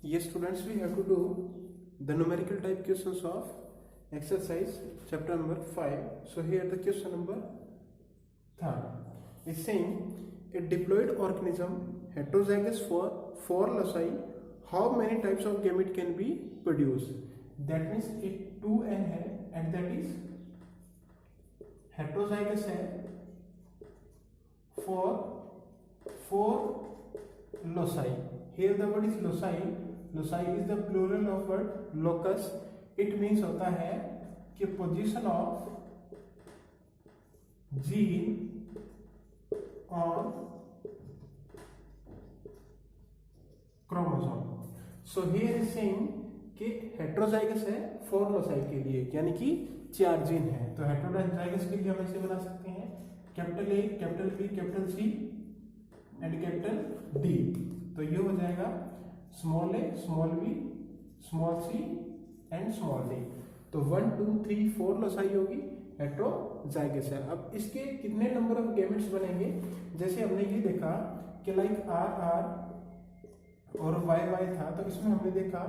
Yes, students, we have to do the numerical type questions of exercise chapter number 5. So here the question number 3 is saying a diploid organism heterozygous for 4 loci, how many types of gamete can be produced? That means it 2n है and that is heterozygous है for 4 loci. Here the word is loci. Loci is the plural of word locus. It means होता है कि position of gene on chromosome. So here is saying कि heterozygous है 4 loci के लिए, यानी कि 4 जीन है. तो heterozygous के लिए हम ऐसे बना सकते हैं capital A, capital B, capital C and capital D. तो ये हो जाएगा small a, small b, small c and small d. तो 1 2 3 4 लोसाई होगी, हेटेरोजाइगस है. अब इसके कितने नंबर ऑफ गैमेट्स बनेंगे? जैसे हमने ये देखा कि लाइक आर आर और वाई वाई था, तो इसमें हमने देखा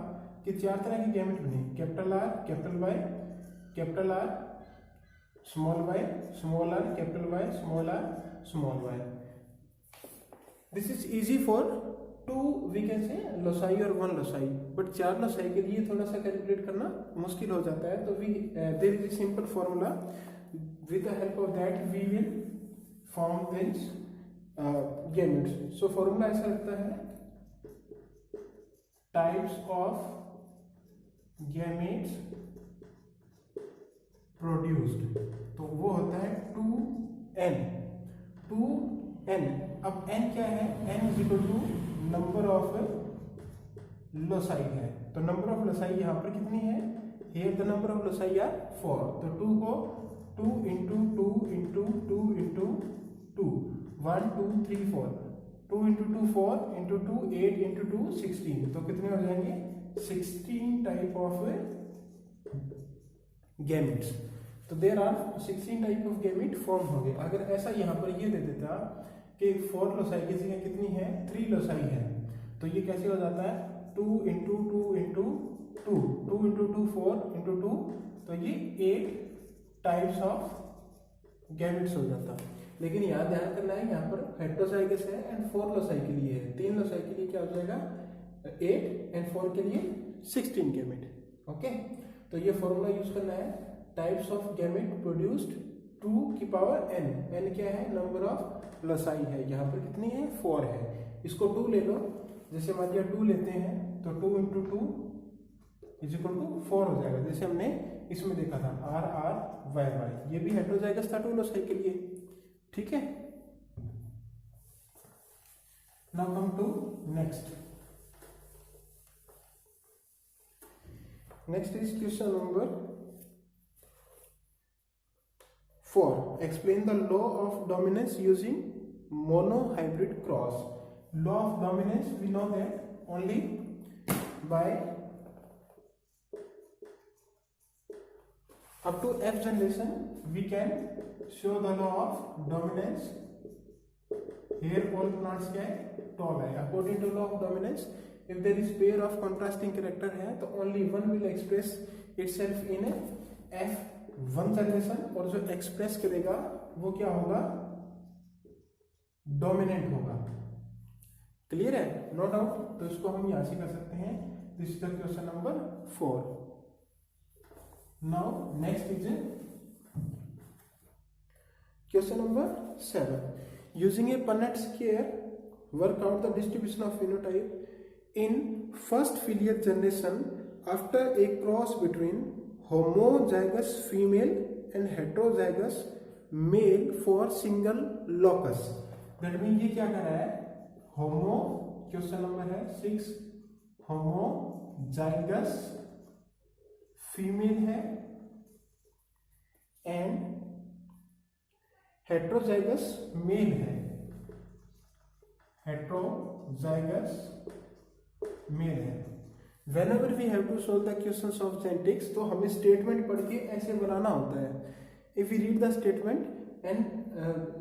कि 4 तरह के गैमेट बने, capital R, capital Y, capital R, small Y, small R, capital Y, small R, small Y. This is easy for 2 we can say loci और 1 लोसाई, बट 4 लोसाई के लिए थोड़ा सा कैलकुलेट करना मुश्किल हो जाता है. तो we there is a simple formula, with the help of that we will form this gametes. So formula ऐसा लगता है, टाइप्स ऑफ गैमेट्स प्रोड्यूस्ड. तो वो होता है 2n. अब n क्या है? n is equal to number of loci है. तो नंबर ऑफ लोसाई यहाँ पर कितनी है? Here the number of loci are 4. तो 2 को 2 into 2 into 2 into 2 1 2 3 4 2 into 2 4 into 2 8 into 2 16. तो कितने हो जाएंगे? 16 टाइप ऑफ गैमेट्स. तो there are 16 type of gamete form होंगे. अगर ऐसा यहाँ पर ये दे देता कि 4 लोसाई की जगह कितनी है? 3 लोसाई है, तो ये कैसे हो जाता है? 2 इंटू 2 इंटू 2 2 इंटू 2 4 इंटू 2, तो ये 8 टाइप्स ऑफ गैमेट्स हो जाता है. लेकिन यहाँ ध्यान करना है, यहाँ पर हेटेरोजाइगस है एंड 4 लोसाई के लिए है. 3 लोसाई के लिए क्या हो जाएगा? 8 एंड 4 के लिए 16 गैमेट. ओके, तो ये फॉर्मूला यूज करना है, टाइप्स ऑफ गैमेट प्रोड्यूस्ड 2 की पावर n. n क्या है? नंबर ऑफ लोसाई है. यहाँ पर कितनी है? 4 है. इसको 2 ले लो. जैसे मान लिया 2 लेते हैं तो 2 इंटू 2 इज इक्वल टू 4 हो जाएगा, जैसे हमने इसमें देखा था आर आर वाई वाई. ये भी हेटेरोजाइगस था 2 लोसाई के लिए. ठीक है. Now come to next. Next is question number 4. Explain the law of dominance using monohybrid cross. Law of dominance, we know that only by up to f generation we can show the law of dominance. Here all plants क्या है? Tall है. According to law of dominance, if there is pair of contrasting character है तो only one will express itself in f 1 generation, और जो express करेगा वो क्या होगा? डोमिनेंट होगा. क्लियर है? No doubt. तो इसको हम यहां से कर सकते हैं. This is the question number 4. Now next is question number 7. Using a Punnett square work out the distribution of phenotype in first filial generation after a cross between homozygous female and heterozygous male for single locus. That means ये क्या कर रहा है? होमो, question number है 6, homozygous female है and heterozygous mail है. Heterozygous mail है. Whenever we have to solve the questions of genetics, तो हमें स्टेटमेंट पढ़ के ऐसे बनाना होता है. If we read the statement and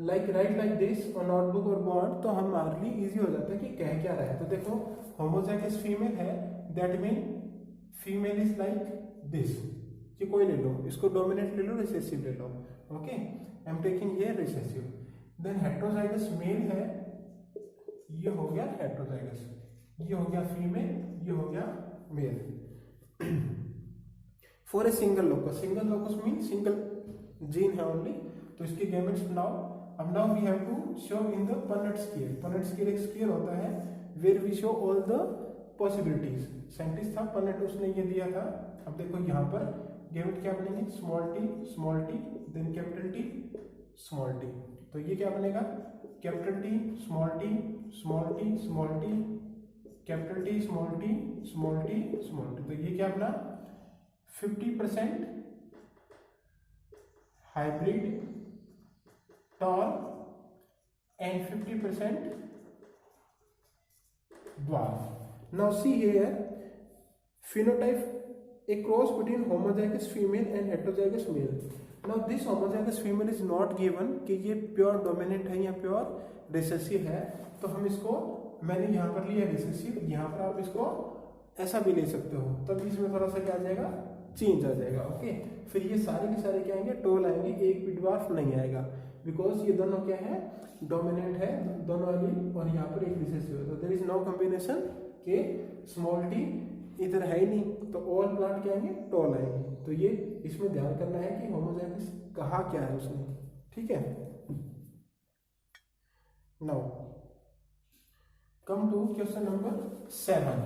like write like this on notebook or board, तो हमारे लिए easy हो जाता है कि कह क्या रहा है. तो देखो होमोजाइगस फीमेल है that mean female is like this, ये कोई ले लो, इसको डोमिनेंट ले लो, रिसेसिव ले लो, ओके, आई एम टेकिंग ये रिसेसिव। देन हेट्रोजाइगस मेल है, ये हो गया हेट्रोजाइगस, ये हो गया फीमेल, ये हो गया male. For a single locus, single locus mean single gene है ओनली, तो इसके गैमेट्स बनाओ। अब now we have to show in the Punnett scale. Punnett scale एक स्केल होता है where we show all the possibilities. Scientist था Punnett, उसने ये दिया था। अब देखो यहाँ पर गैमेट क्या बनेंगे, small T then capital T small T, तो ये क्या बनेगा, capital T small T small T small T capital T small T small T small T, तो ये क्या बना 50% hybrid tall and 50% dwarf. Now see here, phenotype a cross between homozygous female and heterozygous male. Now this homozygous female is not given कि ये pure dominant है या pure recessive है, तो हम इसको, मैंने यहाँ पर लिया रिसेसिव, यहाँ पर आप इसको ऐसा भी ले सकते हो, तब इसमें थोड़ा सा क्या आ जाएगा, चेंज आ जाएगा, ओके। फिर ये सारे के सारे क्या आएंगे, टोल आएंगे, एक भी ड्वार्फ नहीं आएगा, बिकॉज ये दोनों क्या है, डोमिनेंट है दोनों वाली, और यहाँ पर एक रिसेसिव है, तो देयर इज नो कॉम्बिनेशन के स्मॉल टी इधर है ही नहीं, तो ऑल प्लांट क्या आएंगे, टॉल आएंगे। तो ये इसमें ध्यान करना है कि होमोजाइगस कहा क्या है उसने, ठीक है। Now come to question number 7।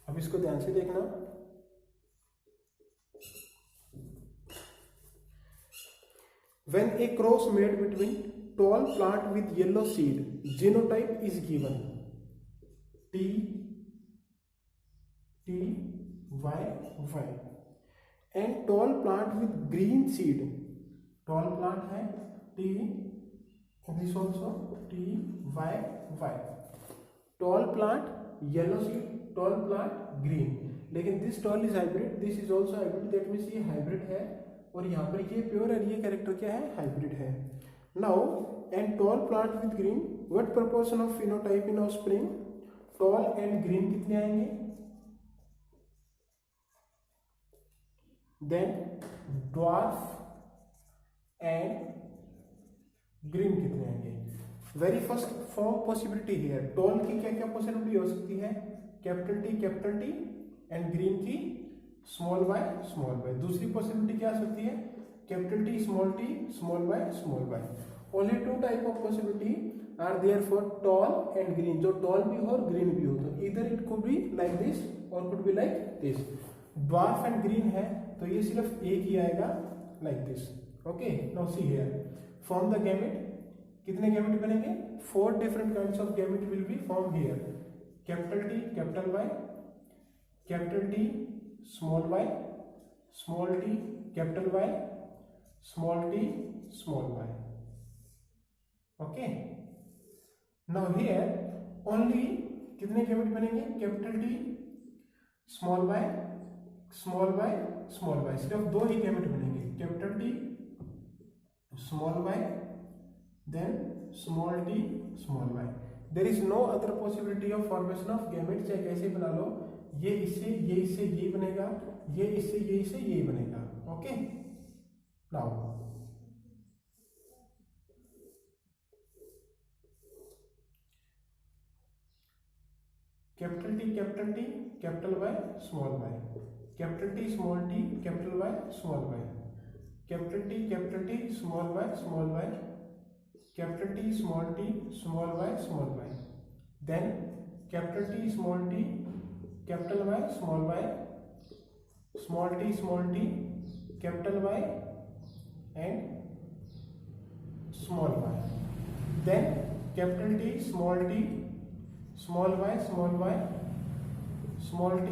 अब इसको ध्यान से देखना। When a cross made between tall plant with yellow seed, genotype is given T Y Y, and tall plant with green seed, tall plant है T, this also T Y Y, tall plant yellow seed, tall plant green, लेकिन this tall is hybrid, this is also hybrid, that means ये hybrid है, और यहाँ पर ये pure है, ये कैरेक्टर क्या है, हाइब्रिड है। Now and tall plant with green, what proportion of phenotype in offspring, tall and green कितने आएंगे, देन ड्वार्फ एंड ग्रीन कितने आएंगे। Very first form possibility here, tall की क्या क्या पॉसिबिलिटी हो सकती है, कैपिटल टी एंड ग्रीन की स्मॉल वाई। दूसरी पॉसिबिलिटी क्या आ सकती है, capital T small Y. Only two type of possibility are there for tall and green, जो टॉल भी हो और ग्रीन भी हो, तो इधर it could be like this और could be like this. Dwarf and green है तो ये सिर्फ एक ही आएगा, like this, okay. Now see here, form the gamete, कितने गैमेट बनेंगे, 4 different kinds of gamete will be form here, capital T capital Y, capital T small y, small t capital Y, small t small y, okay। now here only कितने gamete बनेंगे, capital T small y small y, सिर्फ 2 ही gamete बनेंगे, capital T small y then small t small y। There is no other possibility of formation of gamete, चाहे कैसे बना लो, ये इससे ये बनेगा, ये इससे ये बनेगा, okay. Now capital T capital Y small Y, capital T small T capital Y small Y, capital T small Y, capital T small Y, then capital T small T capital Y small T capital Y and small Y, then capital T small Y small T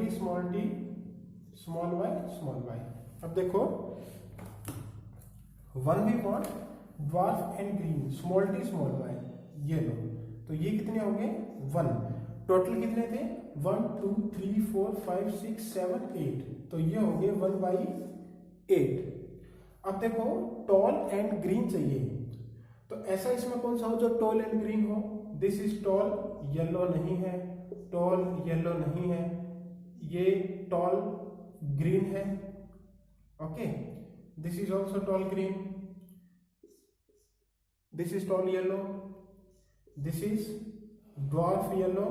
small Y. अब देखो, one we want dwarf and green, small T small Y, ये लो, तो ये कितने हो गए, 1, total कितने थे, 1 2 3 4 5 6 7 8, तो ये हो गए 1/8। अब देखो टॉल एंड ग्रीन चाहिए, तो तो ऐसा इसमें कौन सा हो जो टॉल एंड ग्रीन हो? दिस इज टॉल, येलो नहीं है, टॉल येलो नहीं है, ये टॉल ग्रीन है, okay. This is also tall green, this is tall yellow, this is dwarf yellow,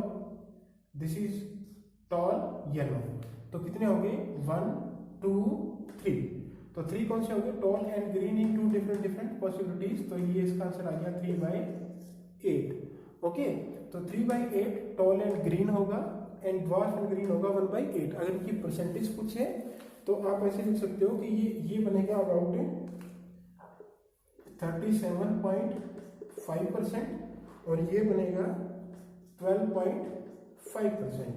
this is tall yellow. तो कितने हो गए? 1 2 3। तो 3 कौन से हो गए? Toll and green in 2 different possibilities. तो ये इसका आंसर आ गया 3/8, ओके। तो 3/8 टॉल एंड ग्रीन होगा एंड ड्वार्फ एंड ग्रीन होगा 1/8। अगर इनकी परसेंटेज पूछे तो आप ऐसे लिख सकते हो कि ये बनेगा अबाउट 37.5% और ये बनेगा 12.5%,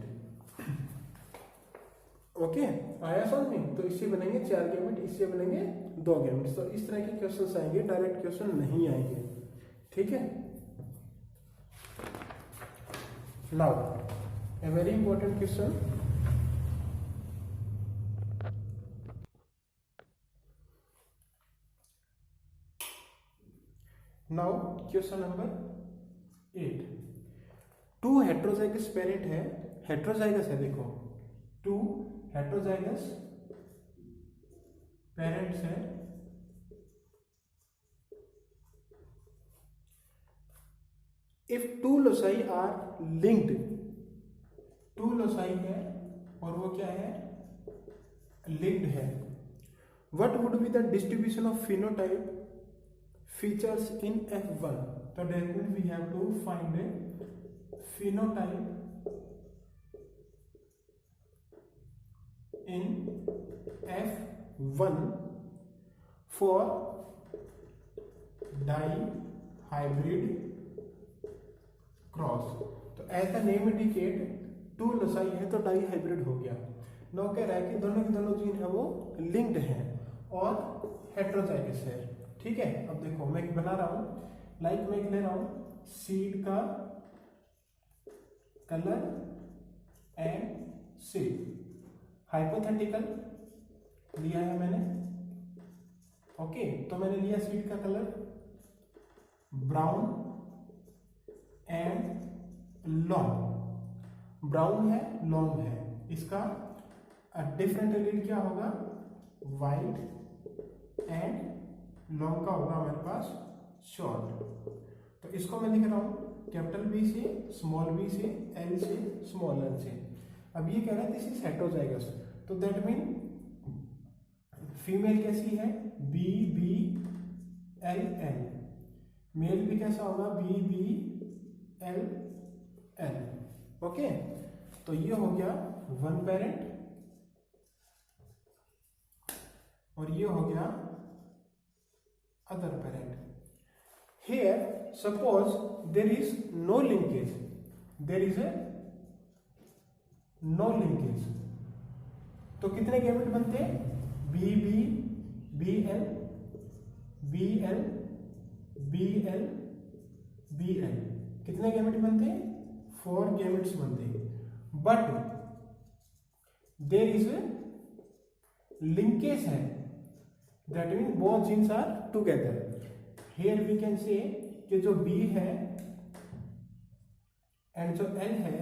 ओके। आया समझ में? तो इससे बनेंगे 4 गैमेट, इससे बनेंगे 2 गैमेट। तो इस तरह के क्वेश्चंस आएंगे, डायरेक्ट क्वेश्चन नहीं आएंगे, ठीक है। Now a very important question, now question number 8। 2 heterozygous parent है, हेट्रोजाइगस है, देखो 2 हेट्रोजाइगस पेरेंट्स है, if 2 loci are linked, 2 loci है और वो क्या है? लिंक्ड है। What would be the distribution of phenotype features in F1? So that means we have to find a phenotype in F1 for dihybrid cross. तो as the name indicate 2 loci है तो dihybrid हो गया। नौ कह रहा है कि दोनों के दोनों जीन है वो लिंक्ड हैं और हेट्रोजाइगस है, ठीक है। अब देखो मैं बना रहा हूं, लाइक मैं ले रहा हूं सीड का कलर एंड सीड, हाइपोथेटिकल लिया है मैंने, ओके। तो मैंने लिया सीड का colour brown and long, brown है लॉन्ग है, इसका डिफरेंट एलील क्या होगा? वाइट एंड लॉन्ग का होगा हमारे पास शॉर्ट। तो इसको मैं लिख रहा हूं कैपिटल बी से, स्मॉल बी से, एल से, स्मॉल एल से। अब ये कह रहा है दिस इज हेट्रोजाइगस, तो दैट मीन फीमेल कैसी है? B B L L, male भी कैसा होगा? B B L L, okay. तो ये हो गया 1 पेरेंट और ये हो गया other parent. Here suppose there is no linkage, there is a no linkage, तो कितने गैमेट बनते हैं? B B B L B L B L B L, कितने गैमेट बनते हैं? 4 गैमेट्स बनते हैं। But there is a linkage है, that means both genes are together. Here we can say कि जो B है and जो L है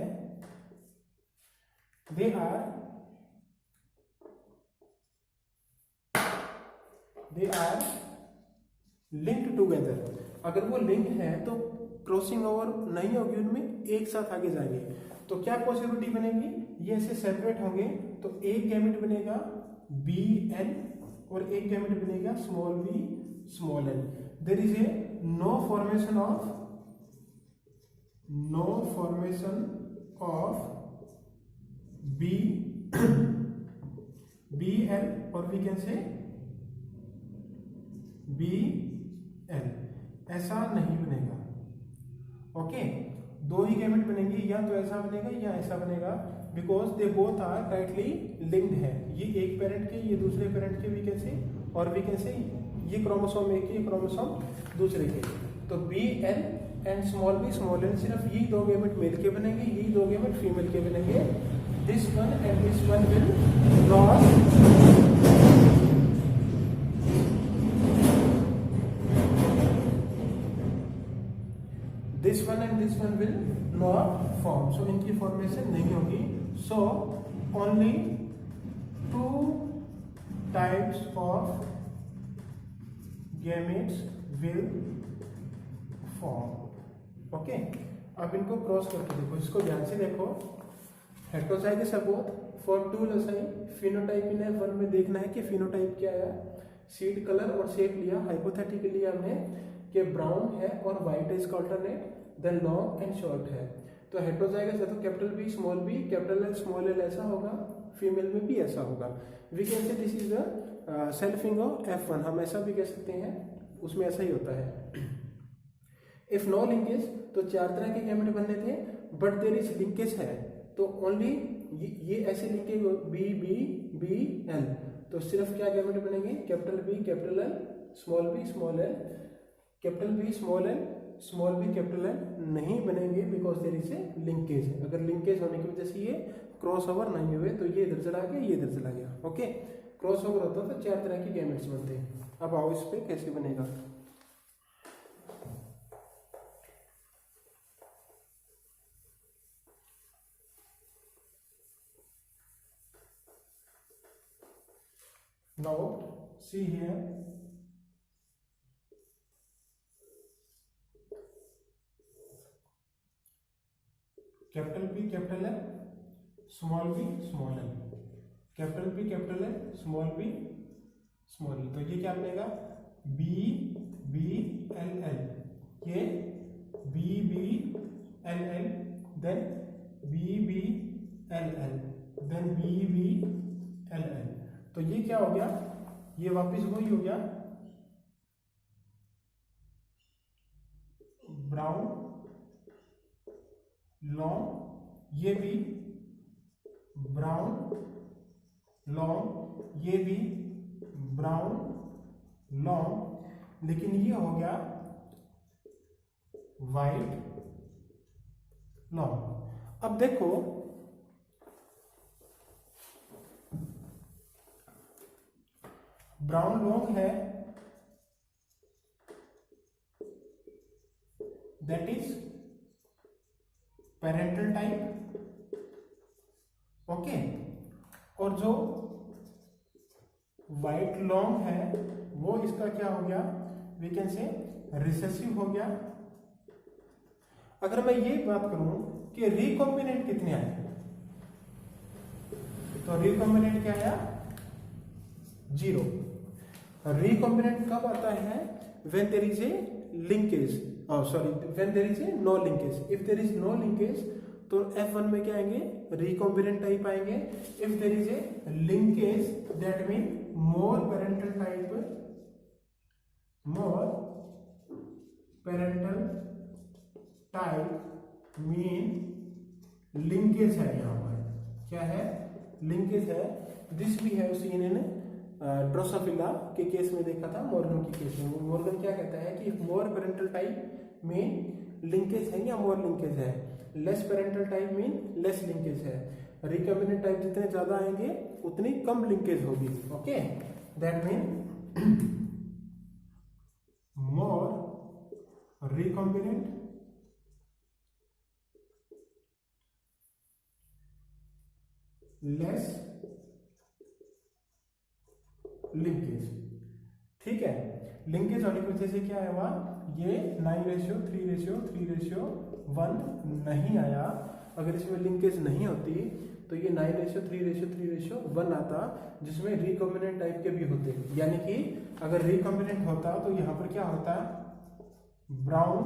they are linked together. अगर वो लिंक है तो क्रॉसिंग ओवर नहीं होगी उनमें, एक साथ आगे जाएंगे। तो क्या पॉसिबिलिटी बनेगी? ये ऐसे सेपरेट होंगे तो एक गैमेट बनेगा BN और एक गैमेट बनेगा small B small L. There is a no formation of B B L और we can say B L, ऐसा नहीं बनेगा, ओके। 2 ही गैमेट बनेंगे, या तो ऐसा बनेगा या ऐसा बनेगा, because they both are tightly linked है। ये एक पेरेंट के, ये दूसरे पेरेंट के, वी कैन से, और वी कैन से ये क्रोमोसोम एक, ये क्रोमोसोम दूसरे के। तो B L and small B small L सिर्फ यही 2 गैमेट मेल के बनेंगे, यही 2 गैमेट फीमेल के बनेंगे। This one and this one will cross, this one will not form, so इनकी फॉर्मेशन नहीं होगी। So only 2 types of gametes will form. Okay, अब इनको क्रॉस करके देखो, इसको ध्यान से देखो। हेटेरोजाइगस है both for 2 loci. Phenotype in F1 में देखना है कि फिनोटाइप क्या है। सीड कलर और शेप लिया, हाइपोथेटिकली हमने कि ब्राउन है और व्हाइट है इसका alternate, then long and short है। तो हेटेरोजाइगस है तो capital B small B capital L small L ऐसा होगा, फीमेल में भी ऐसा होगा। We can say this is the selfing of F1, हम ऐसा भी कह सकते हैं, उसमें ऐसा ही होता है। इफ नो लिंकेज तो 4 तरह के गैमेट बनने थे, बट देयर इज लिंकेज है तो ओनली ये ऐसे linkage B B B L, तो सिर्फ क्या गैमेट बनेंगे, capital B capital L small B small L, capital B small B capital L नहीं बनेंगे because there is a linkage. अगर लिंकेज होने की वजह से ये क्रॉस ओवर नहीं हुए तो ये इधर चला गया, ये इधर चला गया। ओके, क्रॉस ओवर होता तो 4 तरह के गैमेट्स बनते हैं। अब आओ इस पे कैसे बनेगा। Now see here, capital P capital L small b small l, capital P capital L small b small l, तो ये क्या बनेगा B B L L, ये B B L L, then B B L L, then B B L L, तो ये क्या हो गया, ये वापस वही हो गया ब्राउन लॉन्ग, ये भी ब्राउन लॉन्ग, ये भी ब्राउन लॉन्ग, लेकिन ये हो गया वाइट लॉन्ग। अब देखो ब्राउन लॉन्ग है that is parental type, okay, और जो व्हाइट लॉन्ग है वो इसका क्या हो गया, वी कैन से रिसेसिव हो गया। अगर मैं ये बात करूं कि रिकॉम्बिनेंट कितने आए, तो रिकॉम्बिनेंट क्या आया 0। रिकॉम्बिनेंट कब आता है, when there is a linkage, when there is a no linkage। if there is no linkage तो F1 में क्या आएंगे, रिकॉम्बिनेंट टाइप आएंगे। if there is a linkage that mean more parental type, more parental type mean linkage है, यहाँ पर क्या है, लिंकेज है। दिस भी है उसी ने ड्रोसोफिला के केस में देखा था, मॉर्गन के केस में। मॉर्गन क्या कहता है कि मोर पेरेंटल टाइप में लिंकेज है या मोर लिंकेज है, लेस पेरेंटल टाइप में लेस लिंकेज है। रिकॉम्बिनेंट टाइप जितने ज्यादा आएंगे उतनी कम लिंकेज होगी। Okay, that mean more recombinant less linkage. ठीक है, लिंकेज होने की वजह से क्या हुआ, ये 9:3:3:1 नहीं आया। अगर इसमें लिंकेज नहीं होती तो ये 9:3:3:1 आता, जिसमें रिकॉम्बिनेंट टाइप के भी होते। यानी कि अगर रिकॉम्बिनेंट होता तो यहां पर क्या होता, brown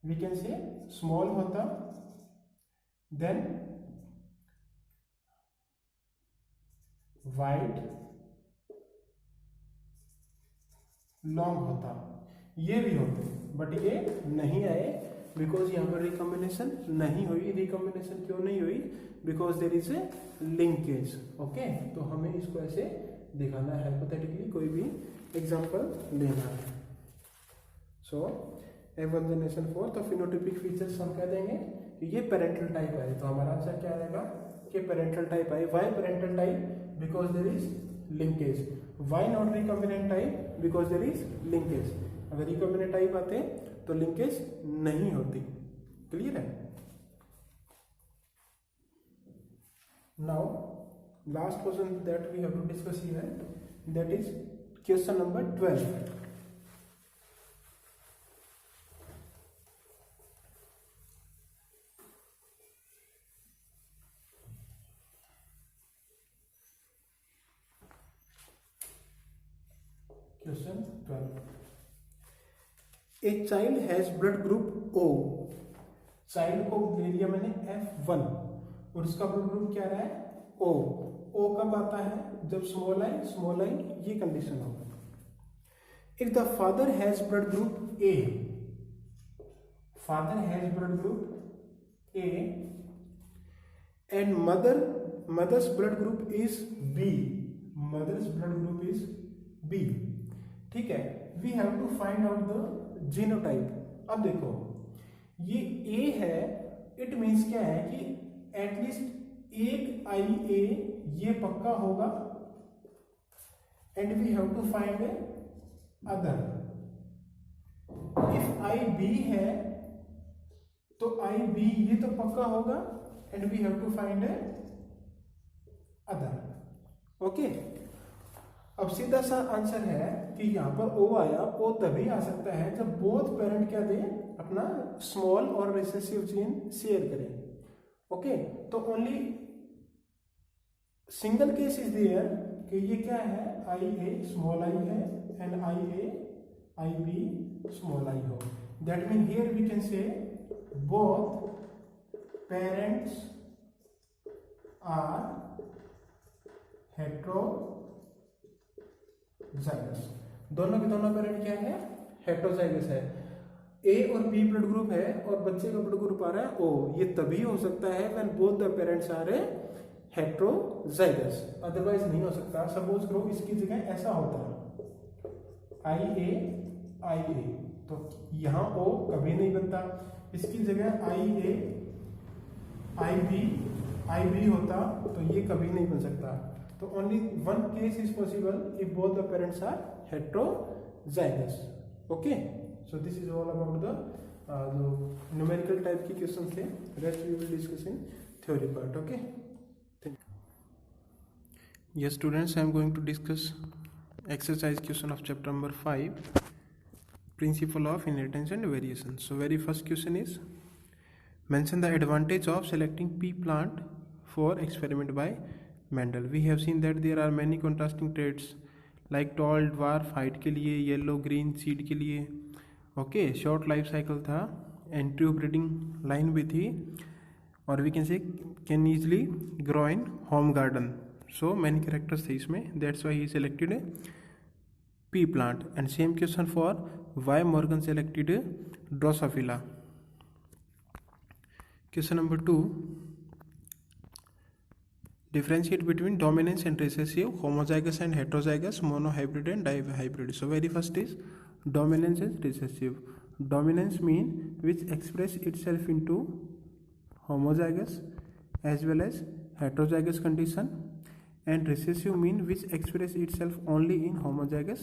we can say small होता, देन वाइट लॉन्ग होता, ये भी होते, बट ये नहीं आए बिकॉज यहाँ पर रिकॉम्बिनेशन नहीं हुई। रिकॉम्बिनेशन क्यों नहीं हुई, because there is a linkage. Okay, तो हमें इसको ऐसे दिखाना है, हाइपोथेटिकली कोई भी एग्जांपल लेना है। सो F1 जनरेशन 4, तो फिनोटाइपिक फीचर्स हम कह देंगे कि ये पेरेंटल टाइप है, तो हमारा आंसर क्या आएगा कि पेरेंटल टाइप है। Why parental type, because there is linkage. Why not recombinant type, because there is linkage. अगर रिकॉम्बिनेंट टाइप आते तो लिंकेज नहीं होती। क्लियर है? Now last question that we have to discuss here, that is question number 12। Question 12. A child has blood group O. Child को ले लिया मैंने F1 और उसका ब्लड ग्रुप क्या रहा है? O. O कब आता है? जब स्मॉल आई ये कंडीशन होगा। If the father has blood group A, father has blood group A and mother's blood group is B, mother's blood group is B, ठीक है। We have to find out the genotype. अब देखो ये ए है, it means क्या है कि at least एक आई ए ये पक्का होगा and we have to find a other. If I B है तो आई बी ये तो पक्का होगा and we have to find a other. Okay, अब सीधा सा आंसर है कि यहाँ पर ओ आया। ओ तभी आ सकता है जब बोथ पेरेंट क्या दें, अपना स्मॉल और रिसेसिव जीन शेयर करें। ओके, तो only single case is there कि ये क्या है, आई ए स्मॉल आई है and I A I B small I हो। That mean here we can say both parents are heterozygous. दोनों के दोनों पेरेंट क्या है? हेट्रोजाइगस है। ए और बी ब्लड ग्रुप है और बच्चे का ब्लड ग्रुप आ रहा है ओ। ये तभी हो सकता है when both the parents are heterozygous, otherwise नहीं हो सकता। सपोज करो इसकी जगह ऐसा होता है आई ए, तो यहाँ ओ कभी नहीं बनता। इसकी जगह आई बी होता तो ये कभी नहीं बन सकता। तो only one case is possible if both the parents are heterozygous. Okay, so this is all about the जो न्यूमेरिकल टाइप के क्वेश्चन थे। Rest we will discuss in theory part. Okay, yes students, I am going to discuss exercise question of chapter number 5, principle of inheritance and variation. So very first question is, mention the advantage of selecting pea plant for experiment by Mendel. We have seen that there are many contrasting traits like tall, dwarf, height के लिए, yellow, green, seed के लिए। Okay, short life cycle था, entry breeding line भी थी, और we can say can easily grow in home garden. So many characters थे इसमें, that's why he selected pea plant. And same question for why Morgan selected Drosophila. Question number 2, differentiate between dominance and recessive, homozygous and heterozygous, monohybrid and dihybrid. So very first is dominance and recessive. Dominance mean which express itself into homozygous as well as heterozygous condition, and recessive mean which express itself only in homozygous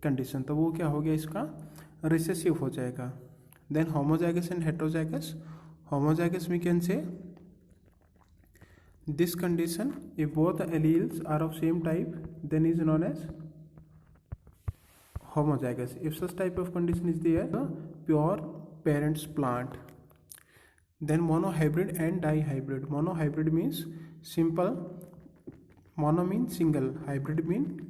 condition. तो वो क्या हो गया, इसका recessive हो जाएगा। Then homozygous and heterozygous. Homozygous we can say this condition, if both the alleles are of same type, then is known as homozygous. If such type of condition is there, the pure parents plant. Then monohybrid and dihybrid. Monohybrid means simple, mono means single, hybrid means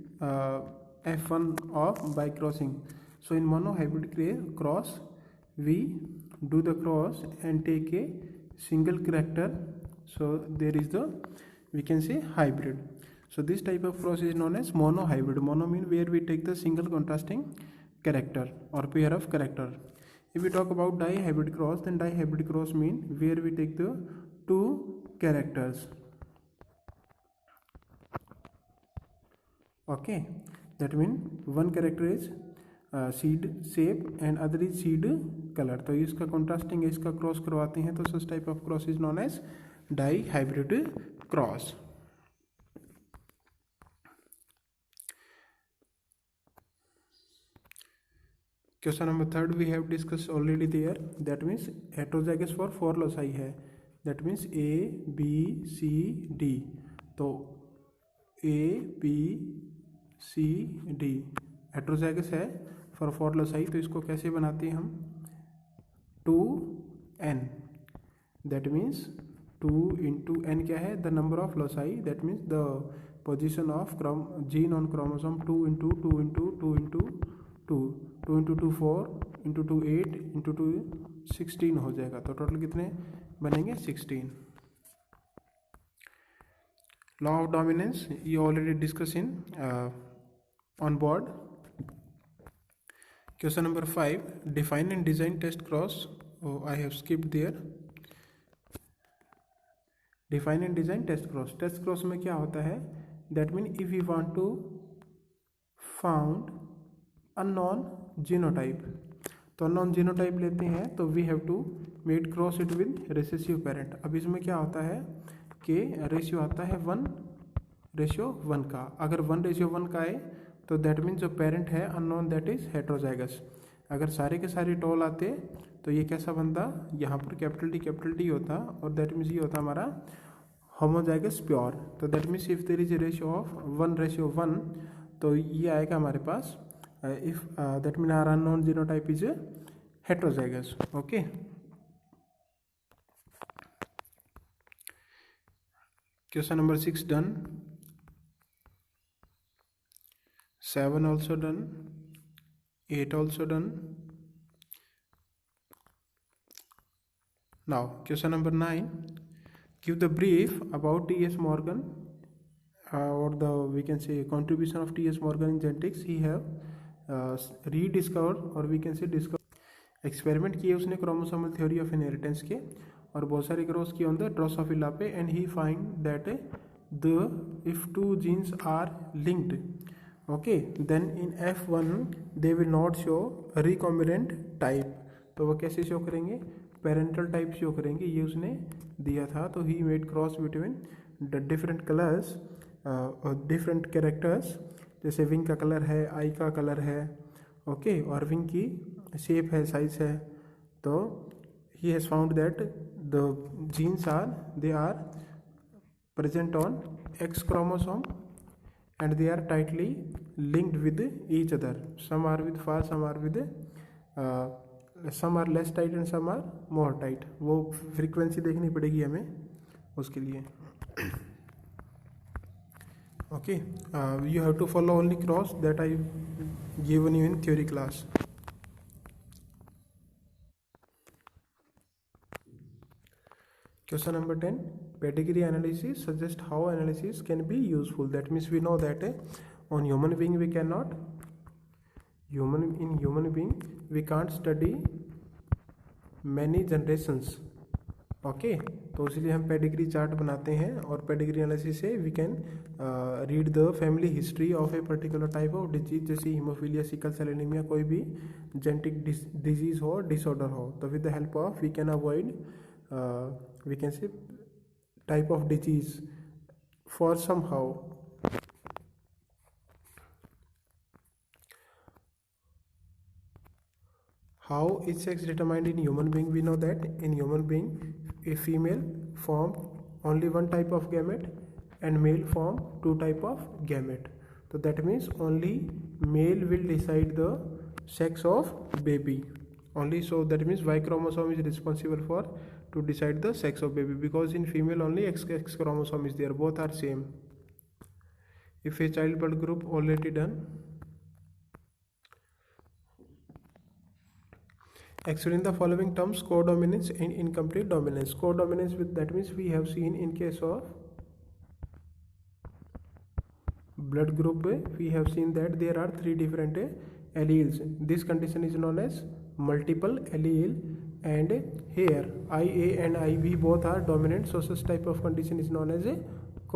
F1 of bicrossing. So in monohybrid cross, we do the cross and take a single character. So there is the, we can say, hybrid. So this type of cross is known as monohybrid. Mono mean where we take the single contrasting character or pair of character. If we talk about dihybrid cross, then dihybrid cross mean where we take the two characters. Okay, that mean one character is seed shape and other is seed color. तो इसका contrasting इसका cross करवाते हैं, तो such type of cross is known as dihybrid cross. Question number 3 we have discuss already there, that means heterozygous for 4 loci है, that means ABCD। तो ABCD heterozygous है for 4 loci, तो इसको कैसे बनाते हैं हम? 2n, that means 2 into n क्या है? The number of loci, that means the position of gene on chromosome 2 into 2 into 2 into 2 2 into 2 4 into 2 8 into 2 16 हो जाएगा। तो टोटल कितने बनेंगे? 16। Law of dominance you already discuss in on board. Question number 5 define and design test cross, I have skipped there. Define and design test cross, test cross में क्या होता है? That mean if you want to found unknown genotype, तो unknown genotype लेते हैं तो we have to made cross it with recessive parent. अब इसमें क्या होता है कि रेशियो आता है 1:1 का। अगर 1:1 का आए तो दैट मीन्स जो पेरेंट है अननोन, दैट इज हेट्रोजाइगस। अगर सारे के सारे टोल आते तो ये कैसा बनता? यहाँ पर कैपिटल टी होता, और दैट मीन्स ये होता हमारा होमोजाइगस प्योर। तो that means if there is a ratio of 1:1, तो ये आएगा हमारे पास if that mean our unknown genotype is heterozygous. Okay, question number 6 done, 7 also done, 8 also done. Now question number 9, give the brief about T.S. Morgan or the we can say contribution of T.S. Morgan in genetics. He have rediscover और we can say discover experiment किए उसने chromosomal theory of inheritance के, और बहुत सारे cross किए on the Drosophila पे, and he find that the if 2 genes are linked, okay, then in F1 they will not show recombinant type. तो वो कैसे शो करेंगे? पेरेंटल टाइप शो करेंगे, ये उसने दिया था। तो he made cross between the different colours और डिफरेंट कैरेक्टर्स, जैसे विंग का कलर है, आई का कलर है, ओके, और विंग की शेप है, साइज है। तो he has found that the genes they are present on X chromosome and they are tightly linked with each other. Some are with far, some are less tight and some are more tight. वो frequency देखनी पड़ेगी हमें उसके लिए। Okay, you have to follow only cross that I given you in theory class. Question number 10, pedigree analysis suggest how analysis can be useful. That means we know that on human being we cannot, human being we can't study many generations. Okay, तो इसलिए हम pedigree chart बनाते हैं, और pedigree analysis से we can read the family history of a particular type of disease, जैसे haemophilia, sickle cell anaemia, कोई भी जेनेटिक डिजीज हो, डिसऑर्डर हो। तो with the help of we can avoid we can say type of disease for somehow. How is sex determined in human being? We know that in human being a female form only one type of gamete and male form 2 type of gamete. So that means only male will decide the sex of baby only. So that means Y chromosome is responsible for to decide the sex of baby, because in female only X chromosome is there, both are same. If a child blood group already done. Actually, in the following terms, codominance and incomplete dominance. Codominance, with that means we have seen in case of blood group, we have seen that there are 3 different alleles. This condition is known as multiple allele, and here IA and IB both are dominant, so such type of condition is known as a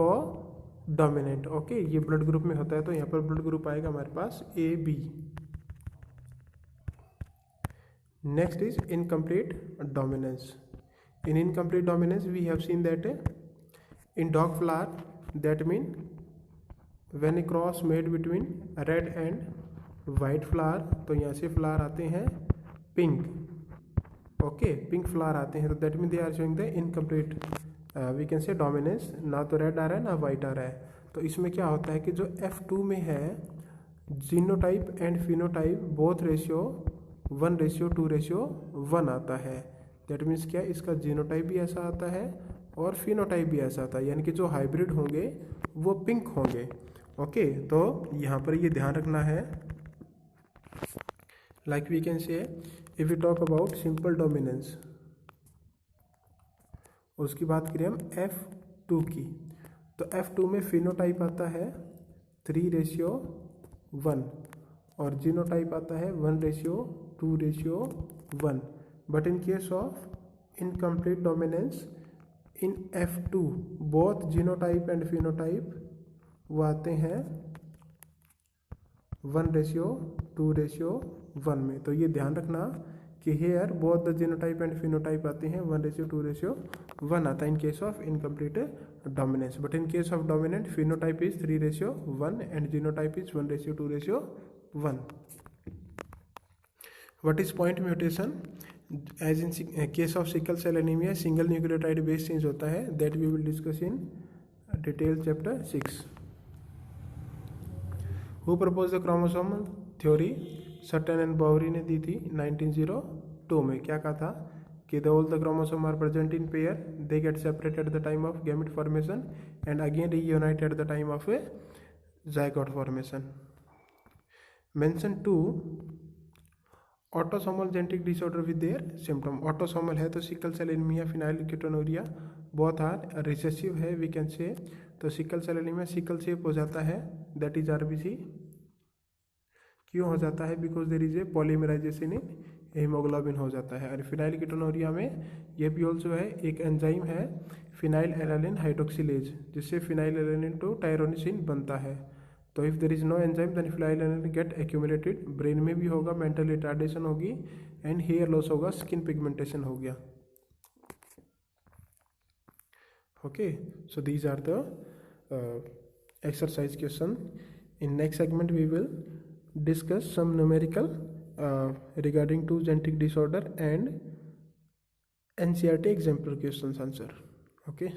codominant. Okay, ये blood group में होता है, तो यहाँ पर blood group आएगा हमारे पास AB. Next is incomplete dominance. In incomplete dominance, we have seen that in dog flower, that means when a cross made between red and white flower, तो यहाँ से फ्लावर आते हैं पिंक, ओके, पिंक फ्लावर आते हैं, तो that mean they are showing the incomplete we can say dominance, ना तो रेड आ रहा है ना वाइट आ रहा है। तो इसमें क्या होता है कि जो F2 में है genotype and phenotype both ratio 1:2:1 आता है। दैट मीन्स क्या, इसका जीनोटाइप भी ऐसा आता है और फिनोटाइप भी ऐसा आता है, यानी कि जो हाइब्रिड होंगे वो पिंक होंगे, ओके। तो यहाँ पर ये ध्यान रखना है, like we can say if you talk about simple dominance, उसकी बात करें हम F2 की, तो F2 में फिनोटाइप आता है 3:1 और जीनोटाइप आता है 1:2:1। But in case of incomplete dominance in F2 both genotype and phenotype वो आते हैं 1:2:1 में। तो ये ध्यान रखना कि here both the genotype and phenotype आते हैं 1:2:1 आता है in case of incomplete dominance. But in case of dominant phenotype is 3:1 and genotype is 1:2:1। What is point mutation? As in case of sickle cell anemia, single nucleotide base change होता है, that we will discuss in detail chapter 6. Who proposed the chromosomal theory? Sutton and Boveri ने दी थी 1902 में। क्या कहा था कि the all the chromosome are present in pair, they get separated at the time of gamete formation and again reunite at the time of a zygote formation. Mention 2 autosomal genetic disorder with their symptom. Autosomal है तो sickle cell anaemia, phenylketonuria both are recessive है we can say. तो sickle cell anaemia sickle shape हो जाता है, that is RBC। क्यों हो जाता है? Because there is a polymerisation in haemoglobin हो जाता है। और फिनाइलकीटोनुरिया में ये भी ऑल्सो है, एक एंजाइम है फिनाइल एलानिन हाइड्रोक्सिलेज, जिससे फिनाइल एलानिन टू टायरोनिसिन बनता है। तो if there is no enzyme then phenylalanine get accumulated, brain में भी होगा, मेंटल रिटार्डेशन होगी एंड हेयर लॉस होगा, स्किन पिगमेंटेशन हो गया। Okay, so these are the exercise question. In next segment we will discuss some numerical regarding to genetic disorder and NCERT exemplar questions answer. Okay.